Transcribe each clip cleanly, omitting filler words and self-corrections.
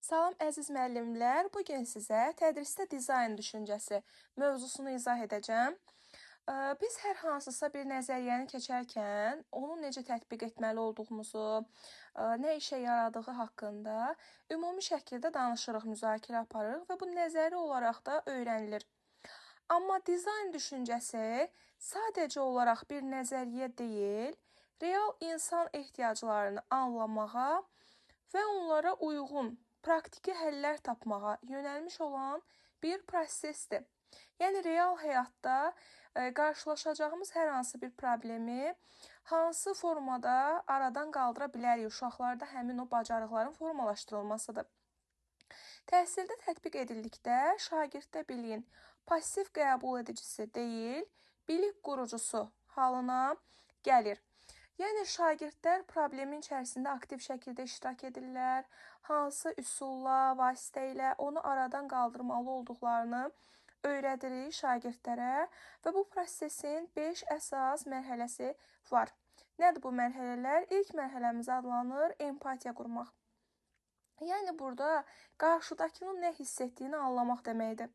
Salam əziz müəllimlər, bu gün sizə tədrisdə dizayn düşüncəsi mövzusunu izah edəcəm. Biz hər hansısa bir nəzəriyyəni keçərkən onu necə tətbiq etməli olduğumuzu, nə işə yaradığı haqqında ümumi şəkildə danışırıq, müzakirə aparırıq və bu nəzəri olaraq da öyrənilir. Amma dizayn düşüncəsi sadəcə olaraq bir nəzəriyyə deyil, real insan ehtiyaclarını anlamağa və onlara uyğun praktiki həllər tapmağa yönəlmiş olan bir prosesdir. Yəni real həyatda qarşılaşacağımız hər hansı bir problemi hansı formada aradan qaldıra bilərik? Uşaqlarda həmin o bacarıqların formalaşdırılmasıdır. Təhsildə tətbiq edildikdə şagirddə biliyin passiv qəbul edicisi deyil, bilik qurucusu halına gəlir. Yəni şagirdlər problemin içərisində aktiv şəkildə iştirak edirlər, hansı üsulla, vasitə ilə onu aradan qaldırmalı olduqlarını öyrədirik şagirdlərə və bu prosesin 5 əsas mərhələsi var. Nədir bu mərhələlər? İlk mərhələmiz adlanır empatiya qurmaq. Yəni burada qarşıdakının nə hiss etdiyini anlamaq deməkdir.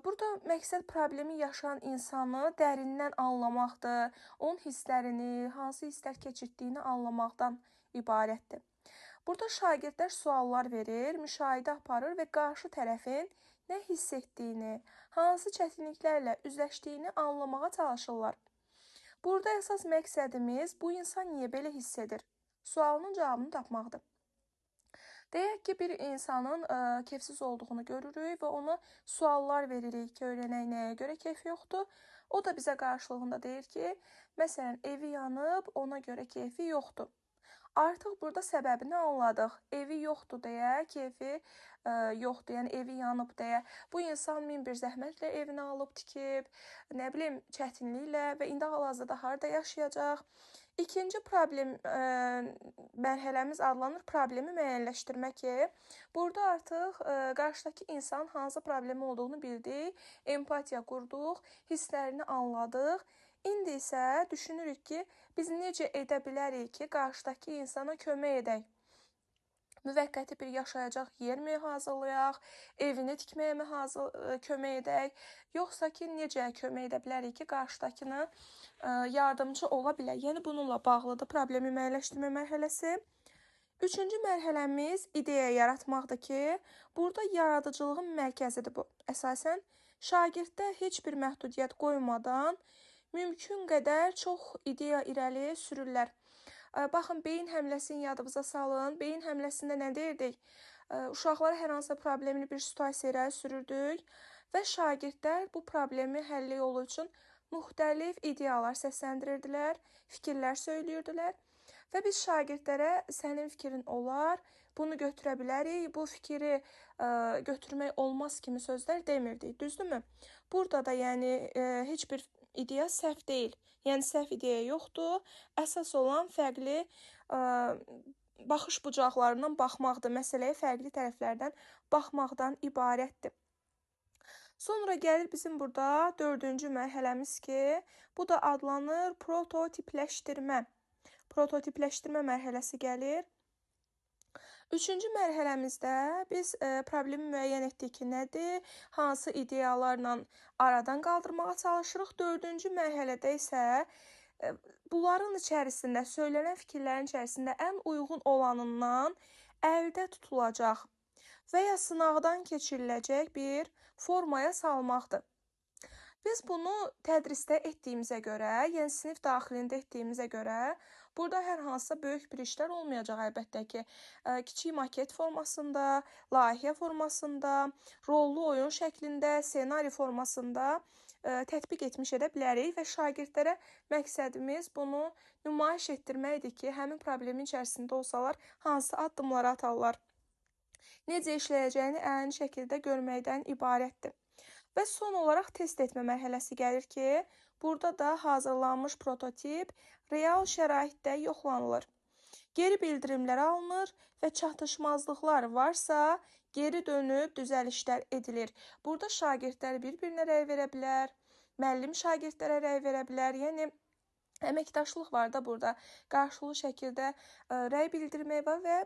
Burada məqsəd problemi yaşayan insanı dərindən anlamaqdır, onun hisslərini, hansı hisslər keçirdiyini anlamaqdan ibarətdir. Burada şagirdlər suallar verir, müşahidə aparır və qarşı tərəfin nə hiss etdiyini, hansı çətinliklərlə üzləşdiyini anlamağa çalışırlar. Burada əsas məqsədimiz bu insan niyə belə hiss edir? Sualının cavabını tapmaqdır. Deyək ki, bir insanın kefsiz olduğunu görürük və ona suallar veririk ki, öyrənək nəyə görə keyfi yoxdur. O da bizə qarşılığında deyir ki, məsələn, evi yanıb, ona görə keyfi yoxdur. Artıq burada səbəbini anladıq. Evi yoxdur deyə, keyfi yoxdur, yəni evi yanıb deyə. Bu insan min bir zəhmətlə evini alıb tikib, nə bilim, çətinliklə və indi hal-hazırda harda yaşayacaq. İkinci problem mərhələmiz adlanır problemi müəyyənləşdirmək ki, burada artıq qarşıdakı insan hansı problemi olduğunu bildik, empatiya qurduq, hisslərini anladıq. İndi isə düşünürük ki, biz necə edə bilərik ki, qarşıdakı insana kömək edək. Müvəqqəti bir yaşayacaq yermi hazırlayaq, evini tikməyə mi kömək edək, yoxsa ki, necə kömək edə bilərik ki, qarşıdakını yardımcı ola bilək. Yəni, bununla bağlıdır problemi müəyyənləşdirmə mərhələsi. Üçüncü mərhələmiz ideya yaratmaqdır ki, burada yaradıcılığın mərkəzidir bu. Əsasən, şagirddə heç bir məhdudiyyət qoymadan mümkün qədər çox ideya irəli sürürlər. Baxın, beyin həmləsini yadımıza salın. Beyin həmləsində nə deyirdik? Uşaqlara hər hansı problemini bir situasiya irəli sürürdük və şagirdlər bu problemi həll yolu üçün müxtəlif ideyalar səsləndirirdilər, fikirlər söyləyirdilər. Və biz şagirdlərə sənin fikrin olar, bunu götürə bilərik, bu fikri götürmək olmaz kimi sözlər demirdik, düzdürmü? Burada da yəni heç bir ideya səhv deyil. Yəni səhv ideya yoxdur. Əsas olan fərqli baxış bucaqlarından baxmaqdır. Məsələyə fərqli tərəflərdən baxmaqdan ibarətdir. Sonra gəlir bizim burada 4-cü mərhələmiz ki, bu da adlanır prototipləşdirmə. Prototipləşdirmə mərhələsi gəlir. 3-cü mərhələmizdə biz problemi müəyyən etdik ki, nədir? Hansı ideyalarla aradan qaldırmağa çalışırıq. 4-cü mərhələdə isə bunların içərisində, söylənən fikirlərin içərisində ən uyğun olanından əldə tutulacaq və ya sınaqdan keçiriləcək bir formaya salmaqdır. Biz bunu tədrisdə etdiyimizə görə, yəni sinif daxilində etdiyimizə görə, burada hər hansısa böyük bir işlər olmayacaq əlbəttə ki. Kiçik maket formasında, layihə formasında, rollu oyun şəklində, ssenari formasında tətbiq etmiş edə bilərik və şagirdlərə məqsədimiz bunu nümayiş etdirməkdir ki, həmin problemin içərisində olsalar hansı addımları atarlar, necə işləyəcəyini əyani şəkildə görməkdən ibarətdir. Və son olaraq test etmə mərhələsi gəlir ki, burada da hazırlanmış prototip real şəraitdə yoxlanılır. Geri bildirimlər alınır və çatışmazlıqlar varsa, geri dönüb düzəlişlər edilir. Burada şagirdlər bir-birinə rəy verə bilər, müəllim şagirdlərə rəy verə bilər, yəni əməkdaşlıq var da burada. Qarşılıqlı şəkildə rəy bildirmək var və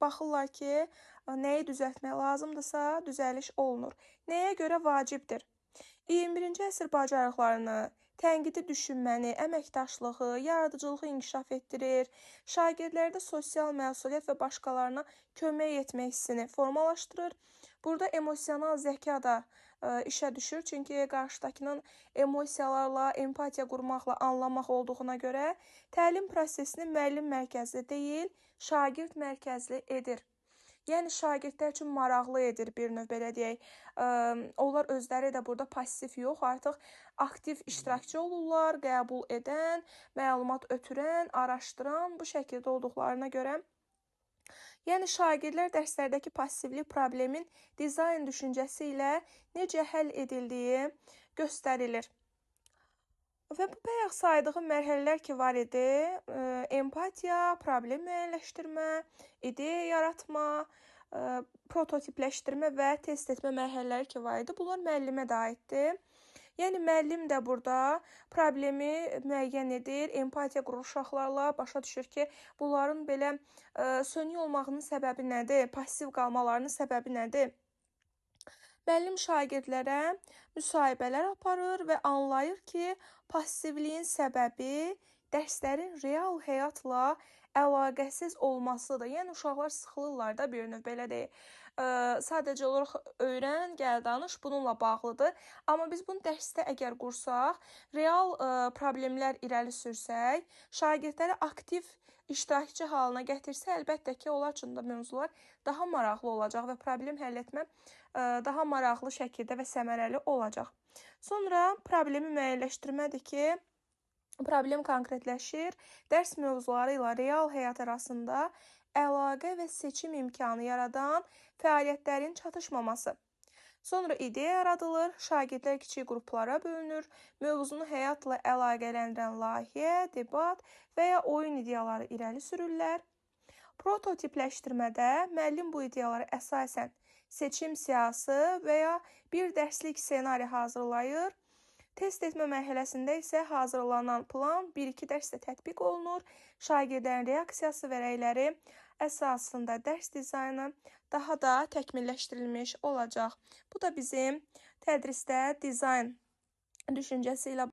baxırlar ki, nəyi düzəltmək lazımdırsa, düzəliş olunur. Nəyə görə vacibdir? 21-ci əsr bacarıqlarını, tənqidi düşünməni, əməkdaşlığı, yaradıcılığı inkişaf etdirir, şagirdlərdə sosial məsuliyyət və başqalarına kömək etmək hissini formalaşdırır. Burada emosional zəka da işə düşür, çünki qarşıdakının emosiyalarla, empatiya qurmaqla anlamaq olduğuna görə təlim prosesini müəllim mərkəzli deyil, şagird mərkəzli edir. Yəni şagirdlər üçün maraqlı edir bir növ belə deyək. Onlar özləri də burada passiv yox, artıq aktiv iştirakçı olurlar, qəbul edən, məlumat ötürən, araşdıran bu şəkildə olduqlarına görə. Yəni şagirdlər dərslərdəki passivlik problemin dizayn düşüncəsi ilə necə həll edildiyi göstərilir. Və bu bayaq saydığım mərhələlər ki var idi, empatiya, problem müəyyənləşdirmə, ideya yaratma, prototipləşdirmə və test etmə mərhələləri ki var idi, bunlar müəllimə də aiddir. Yəni müəllim də burada problemi müəyyən edir, empatiya qurur uşaqlarla, başa düşür ki, bunların belə sönük olmağının səbəbi nədir, passiv qalmalarının səbəbi nədir? Müəllim şagirdlərə müsahibələr aparır və anlayır ki, passivliyin səbəbi dərslərin real həyatla əlaqəsiz olmasıdır. Yəni uşaqlar sıxılırlar da bir növ belə deyək. Sadəcə olaraq öyrən, gəl danış bununla bağlıdır. Amma biz bunu dərsdə əgər qursaq, real problemlər irəli sürsək, şagirdləri aktiv iştirakçı halına gətirsə, əlbəttə ki, onlar üçün də mövzular daha maraqlı olacaq və problem həll etmə daha maraqlı şəkildə və səmərəli olacaq. Sonra problemi müəyyənləşdirmədir ki, problem konkretləşir, dərs mövzuları ilə real həyat arasında əlaqə və seçim imkanı yaradan fəaliyyətlərin çatışmaması. Sonra ideya yaradılır, şagirdlər kiçik qruplara bölünür, mövzunu həyatla əlaqələndirən layihə, debat və ya oyun ideyaları irəli sürürlər. Prototipləşdirmədə müəllim bu ideyaları əsasən seçim siyahısı və ya bir dərslik ssenari hazırlayır. Test etmə mərhələsində isə hazırlanan plan 1-2 dərsdə tətbiq olunur. Şagirdlərin reaksiyası və rəyləri əsasında dərs dizaynı daha da təkmilləşdirilmiş olacaq. Bu da bizim tədrisdə dizayn düşüncəsi ilə